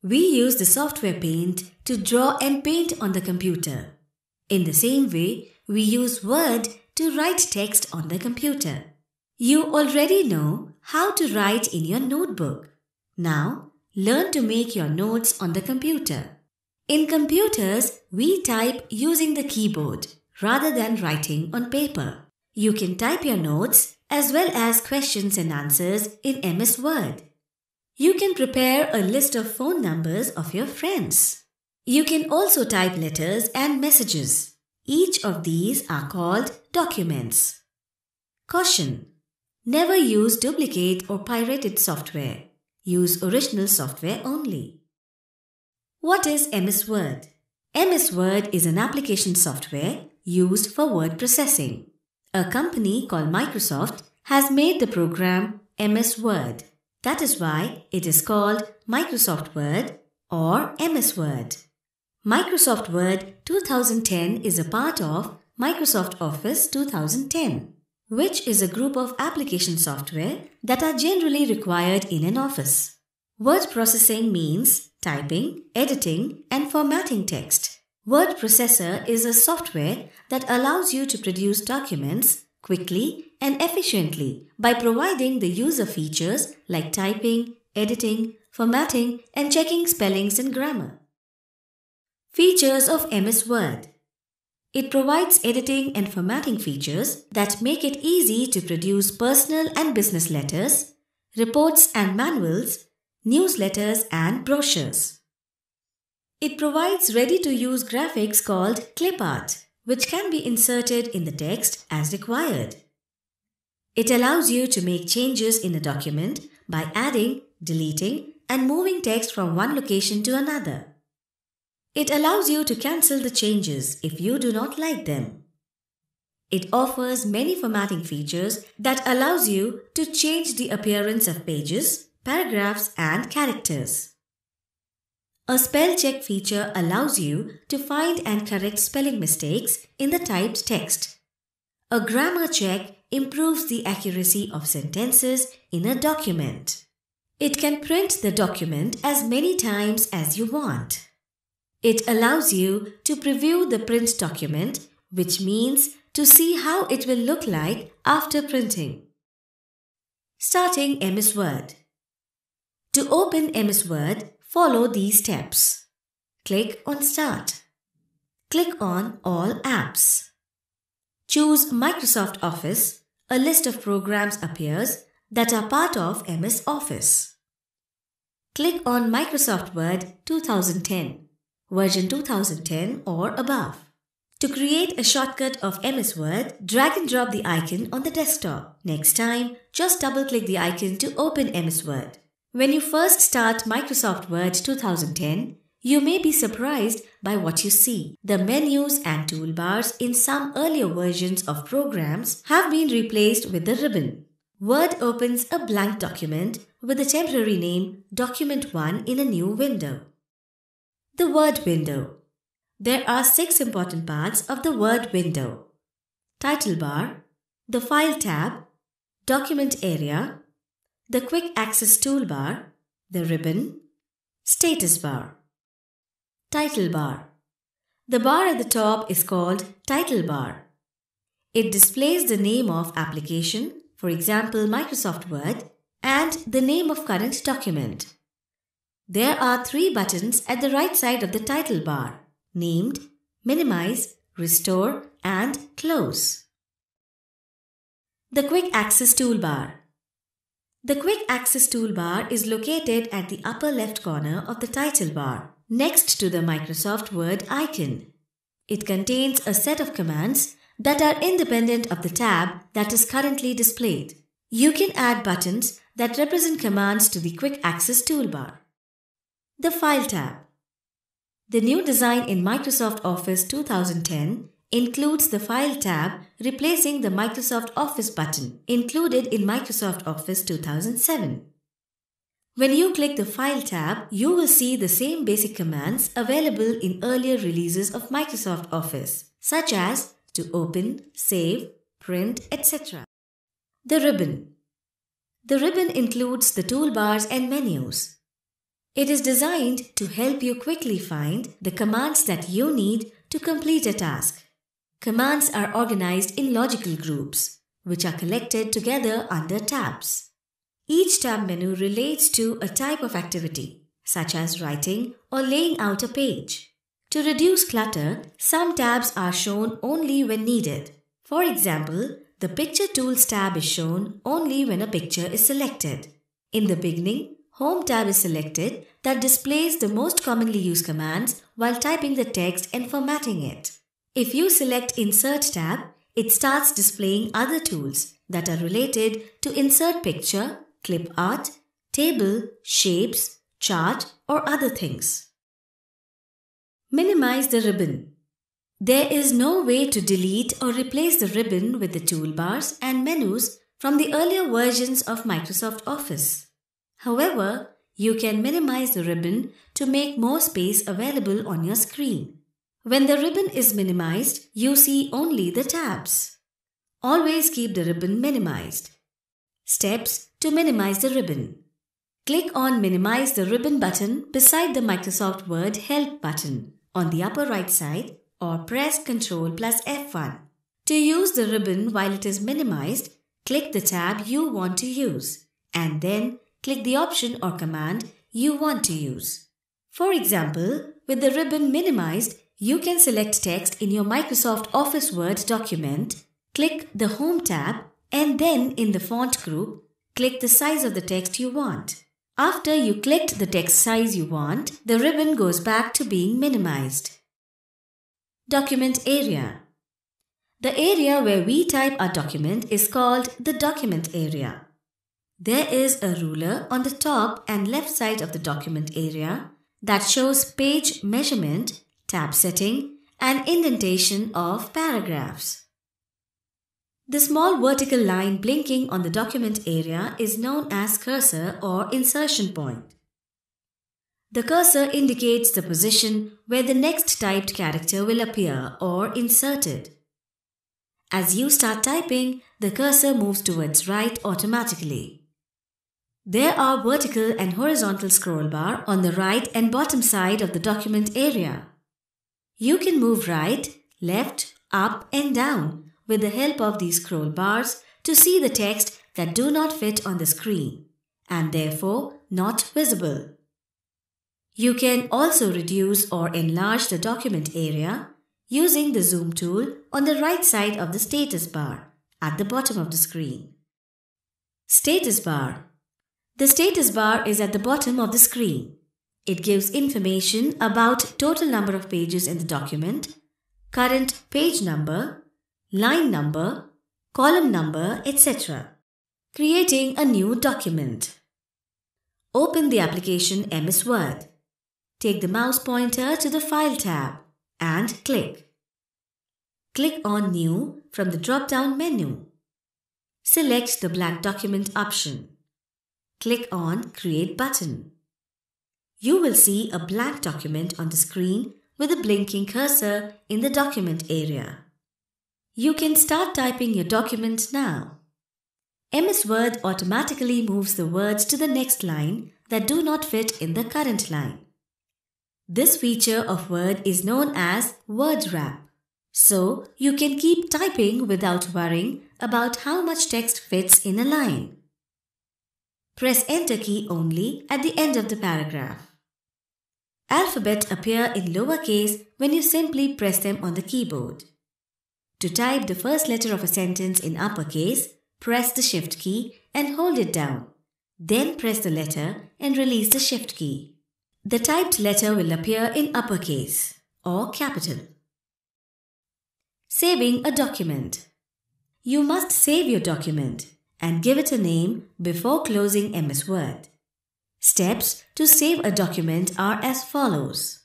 We use the software Paint to draw and paint on the computer. In the same way, we use Word to write text on the computer. You already know how to write in your notebook. Now, learn to make your notes on the computer. In computers, we type using the keyboard rather than writing on paper. You can type your notes as well as questions and answers in MS Word. You can prepare a list of phone numbers of your friends. You can also type letters and messages. Each of these are called documents. Caution: never use duplicate or pirated software. Use original software only. What is MS Word? MS Word is an application software used for word processing. A company called Microsoft has made the program MS Word. That is why it is called Microsoft Word or MS Word. Microsoft Word 2010 is a part of Microsoft Office 2010, which is a group of application software that are generally required in an office. Word processing means typing, editing, and formatting text. Word processor is a software that allows you to produce documents quickly and efficiently by providing the user features like typing, editing, formatting, and checking spellings and grammar. Features of MS Word. It provides editing and formatting features that make it easy to produce personal and business letters, reports and manuals, newsletters and brochures. It provides ready-to-use graphics called clip art, which can be inserted in the text as required. It allows you to make changes in a document by adding, deleting, and moving text from one location to another. It allows you to cancel the changes if you do not like them. It offers many formatting features that allows you to change the appearance of pages, paragraphs, and characters. A spell check feature allows you to find and correct spelling mistakes in the typed text. A grammar check improves the accuracy of sentences in a document. It can print the document as many times as you want. It allows you to preview the print document, which means to see how it will look like after printing. Starting MS Word. To open MS Word, follow these steps. Click on Start. Click on All Apps. Choose Microsoft Office. A list of programs appears that are part of MS Office. Click on Microsoft Word 2010, version 2010 or above. To create a shortcut of MS Word, drag and drop the icon on the desktop. Next time, just double-click the icon to open MS Word. When you first start Microsoft Word 2010, you may be surprised by what you see. The menus and toolbars in some earlier versions of programs have been replaced with the ribbon. Word opens a blank document with the temporary name Document 1 in a new window. The Word window. There are 6 important parts of the Word window: Title bar, the File tab, Document area, the Quick Access toolbar, the ribbon, Status bar. Title bar. The bar at the top is called Title bar. It displays the name of application, for example Microsoft Word, and the name of current document. There are 3 buttons at the right side of the title bar, named Minimize, Restore, and Close. The Quick Access toolbar. The Quick Access toolbar is located at the upper left corner of the title bar, next to the Microsoft Word icon. It contains a set of commands that are independent of the tab that is currently displayed. You can add buttons that represent commands to the Quick Access toolbar. The File tab. The new design in Microsoft Office 2010 includes the File tab, replacing the Microsoft Office button included in Microsoft Office 2007. When you click the File tab, you will see the same basic commands available in earlier releases of Microsoft Office, such as to open, save, print, etc. The ribbon. The ribbon includes the toolbars and menus. It is designed to help you quickly find the commands that you need to complete a task. Commands are organized in logical groups, which are collected together under tabs. Each tab menu relates to a type of activity, such as writing or laying out a page. To reduce clutter, some tabs are shown only when needed. For example, the Picture Tools tab is shown only when a picture is selected. In the beginning, Home tab is selected that displays the most commonly used commands while typing the text and formatting it. If you select Insert tab, it starts displaying other tools that are related to insert picture, clip art, table, shapes, chart, or other things. Minimize the ribbon. There is no way to delete or replace the ribbon with the toolbars and menus from the earlier versions of Microsoft Office. However, you can minimize the ribbon to make more space available on your screen. When the ribbon is minimized, you see only the tabs. Always keep the ribbon minimized. Steps to minimize the ribbon. Click on Minimize the Ribbon button beside the Microsoft Word Help button on the upper right side, or press Ctrl plus F1. To use the ribbon while it is minimized, click the tab you want to use and then click the option or command you want to use. For example, with the ribbon minimized, you can select text in your Microsoft Office Word document, click the Home tab, and then in the font group, click the size of the text you want. After you clicked the text size you want, the ribbon goes back to being minimized. Document area. The area where we type our document is called the document area. There is a ruler on the top and left side of the document area that shows page measurement, tab setting, and indentation of paragraphs. The small vertical line blinking on the document area is known as cursor or insertion point. The cursor indicates the position where the next typed character will appear or inserted. As you start typing, the cursor moves towards right automatically. There are vertical and horizontal scroll bar on the right and bottom side of the document area. You can move right, left, up and down with the help of these scroll bars to see the text that do not fit on the screen and therefore not visible. You can also reduce or enlarge the document area using the zoom tool on the right side of the status bar at the bottom of the screen. Status bar. The status bar is at the bottom of the screen. It gives information about total number of pages in the document, current page number, line number, column number, etc. Creating a new document. Open the application MS Word. Take the mouse pointer to the File tab and click. Click on New from the drop-down menu. Select the blank document option. Click on Create button. You will see a blank document on the screen with a blinking cursor in the document area. You can start typing your document now. MS Word automatically moves the words to the next line that do not fit in the current line. This feature of Word is known as word wrap. So you can keep typing without worrying about how much text fits in a line. Press Enter key only at the end of the paragraph. Alphabets appear in lowercase when you simply press them on the keyboard. To type the first letter of a sentence in uppercase, press the Shift key and hold it down. Then press the letter and release the Shift key. The typed letter will appear in uppercase or capital. Saving a document. You must save your document and give it a name before closing MS Word. Steps to save a document are as follows.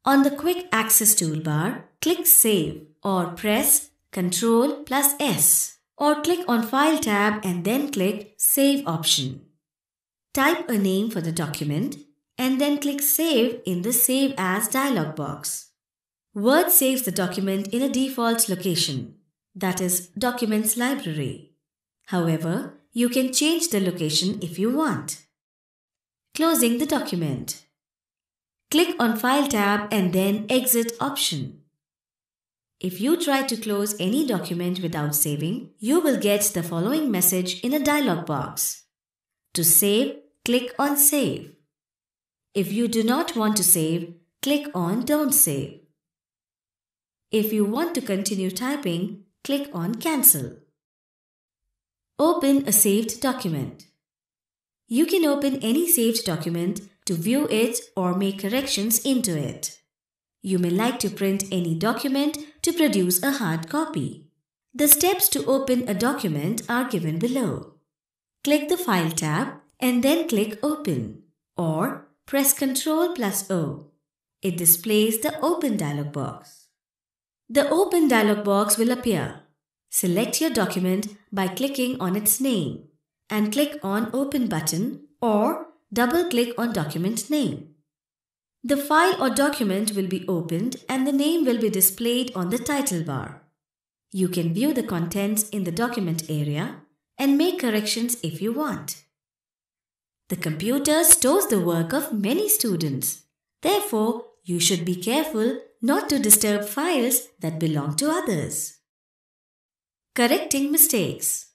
On the Quick Access toolbar, click Save or press Ctrl plus S or click on File tab and then click Save option. Type a name for the document and then click Save in the Save As dialog box. Word saves the document in a default location, that is, Documents Library. However, you can change the location if you want. Closing the document. Click on File tab and then Exit option. If you try to close any document without saving, you will get the following message in a dialog box. To save, click on Save. If you do not want to save, click on Don't Save. If you want to continue typing, click on Cancel. Open a saved document. You can open any saved document to view it or make corrections into it. You may like to print any document to produce a hard copy. The steps to open a document are given below. Click the File tab and then click Open, or press Ctrl+O. It displays the Open dialog box. The Open dialog box will appear. Select your document by clicking on its name and click on Open button or double-click on document name. The file or document will be opened and the name will be displayed on the title bar. You can view the contents in the document area and make corrections if you want. The computer stores the work of many students. Therefore, you should be careful not to disturb files that belong to others. Correcting mistakes.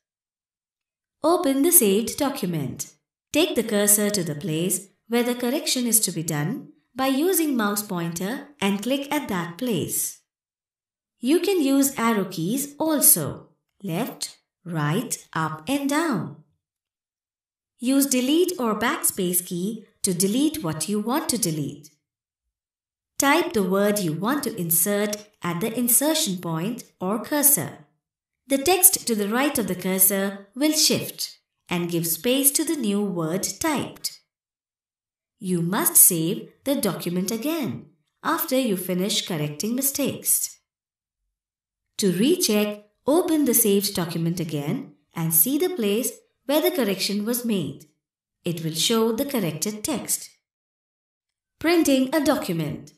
Open the saved document. Take the cursor to the place where the correction is to be done by using mouse pointer and click at that place. You can use arrow keys also, left, right, up and down. Use delete or backspace key to delete what you want to delete. Type the word you want to insert at the insertion point or cursor. The text to the right of the cursor will shift and give space to the new word typed. You must save the document again after you finish correcting mistakes. To recheck, open the saved document again and see the place where the correction was made. It will show the corrected text. Printing a document.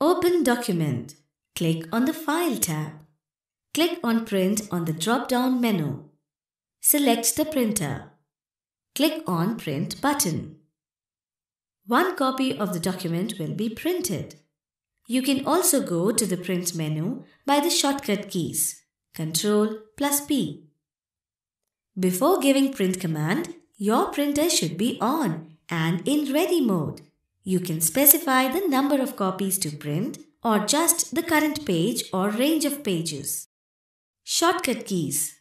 Open Document. Click on the File tab. Click on Print on the drop-down menu. Select the printer. Click on Print button. One copy of the document will be printed. You can also go to the Print menu by the shortcut keys Ctrl+P. Before giving print command, your printer should be on and in ready mode. You can specify the number of copies to print or just the current page or range of pages. Shortcut keys.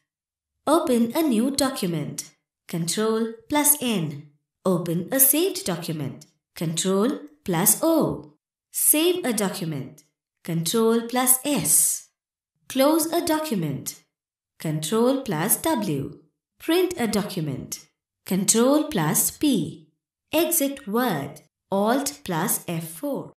Open a new document. Ctrl+N. Open a saved document. Ctrl+O. Save a document. Ctrl+S. Close a document. Ctrl+W. Print a document. Ctrl+P. Exit Word. Alt+F4.